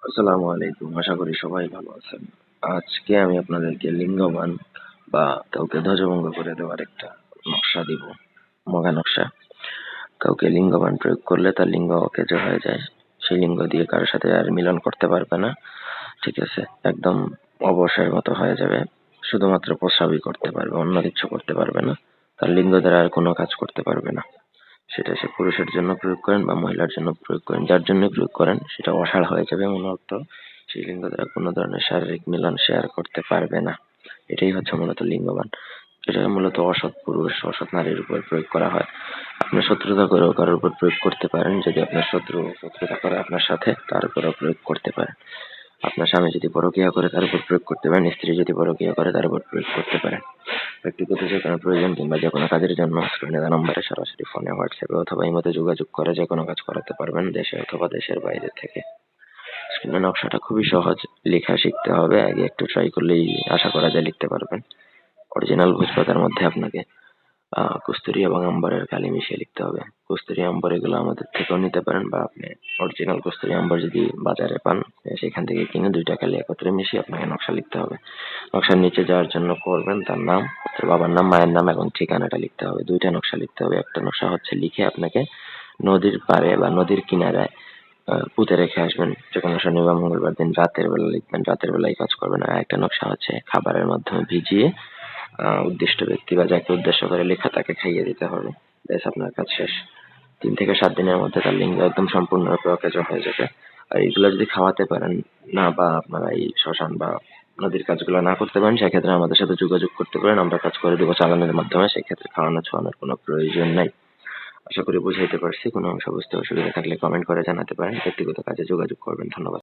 আসসালামু আলাইকুম। আশা করি সবাই ভালো আছেন। আজকে আমি আপনাদেরকে লিঙ্গবান বা কাউকে ধ্বজভঙ্গ করে দেওয়ার একটা নকশা দিব। মগা নকশা। কাউকে লিঙ্গবান প্রয়োগ করলে তার লিঙ্গ অকেজো হয়ে যায়। সেই লিঙ্গ দিয়ে কারোর সাথে আর মিলন করতে পারবে না। ঠিক আছে? একদম অবশের মতো হয়ে যাবে। শুধুমাত্র প্রস্রাবই করতে পারবে, অন্য কিছু করতে পারবে না। তার লিঙ্গ দ্বারা আর কোনো কাজ করতে পারবে না। সেটা সে পুরুষের জন্য প্রয়োগ করেন বা মহিলার জন্য প্রয়োগ করেন, যার জন্যই প্রয়োগ করেন সেটা অসাড় হয়ে যাবে এমন অর্থ। সেই লিঙ্গ দ্বারা কোনো ধরনের শারীরিক মিলন সে আর করতে পারবে না। এটাই হচ্ছে মূলত লিঙ্গবান। এটা মূলত অসৎ পুরুষ, অসৎ নারীর উপর প্রয়োগ করা হয়। আপনি শত্রুতা করেও কারোর উপর প্রয়োগ করতে পারেন। যদি আপনার শত্রুতা করে আপনার সাথে, তার উপরেও প্রয়োগ করতে পারেন। আপনার স্বামী যদি পরকীয়া করে তার উপর প্রয়োগ করতে পারেন, স্ত্রী যদি পরকীয়া করে তার উপর প্রয়োগ করতে পারেন। ব্যক্তিগত যে কোনো প্রয়োজন কিংবা যে কোনো কাজের জন্য স্ক্রিনে দেওয়া নম্বরে সরাসরি ফোনে, হোয়াটসঅ্যাপে অথবা ইমোতে যোগাযোগ করে যে কোনো কাজ করাতে পারবেন, দেশে অথবা দেশের বাইরে থেকে। স্ক্রিনের নকশাটা খুবই সহজ, লেখা শিখতে হবে। আগে একটু ট্রাই করলেই আশা করা যায় লিখতে পারবেন। অরিজিনাল ভোজপাতার মধ্যে আপনাকে কস্তুরী এবং আম্বরের কালি মিশিয়ে লিখতে হবে। কস্তুরী আম্বর এগুলো আমাদের থেকেও নিতে পারেন, বা আপনি অরিজিনাল কস্তুরী আম্বর যদি বাজারে পান সেখান থেকে কিনে দুইটা কালি একত্রে মিশিয়ে আপনাকে নকশা লিখতে হবে। নকশার নিচে যার জন্য করবেন তার নাম, তার বাবার নাম, মায়ের নাম এবং ঠিকানাটা লিখতে হবে। দুইটা নকশা লিখতে হবে। একটা নকশা হচ্ছে লিখে আপনাকে নদীর পাড়ে বা নদীর কিনারায় পুঁতে রেখে আসবেন। যেকোনো শনি বা মঙ্গলবার দিন রাতের বেলা লিখবেন, রাতের বেলায় কাজ করবেন। আর একটা নকশা হচ্ছে খাবারের মাধ্যমে ভিজিয়ে উদ্দিষ্ট ব্যক্তি বা যাকে উদ্দেশ্য করে লেখা তাকে খাইয়ে দিতে হবে। ব্যাস, আপনার কাজ শেষ। 3 থেকে 7 দিনের মধ্যে তার লিঙ্গ একদম সম্পূর্ণরূপে অকেজো হয়ে যাবে। আর এগুলো যদি খাওয়াতে পারেন না, বা আপনারা এই শ্মশান বা নদীর কাজগুলো না করতে পারেন, সেক্ষেত্রে আমাদের সাথে যোগাযোগ করতে পারেন। আমরা কাজ করে দেবো চালানের মাধ্যমে। সেক্ষেত্রে খাওয়ানো ছোঁয়ানোর কোনো প্রয়োজন নাই। আশা করি বুঝাইতে পারছি। কোনো অংশ বুঝতে অসুবিধা থাকলে কমেন্ট করে জানাতে পারেন। ব্যক্তিগত কাজে যোগাযোগ করবেন। ধন্যবাদ।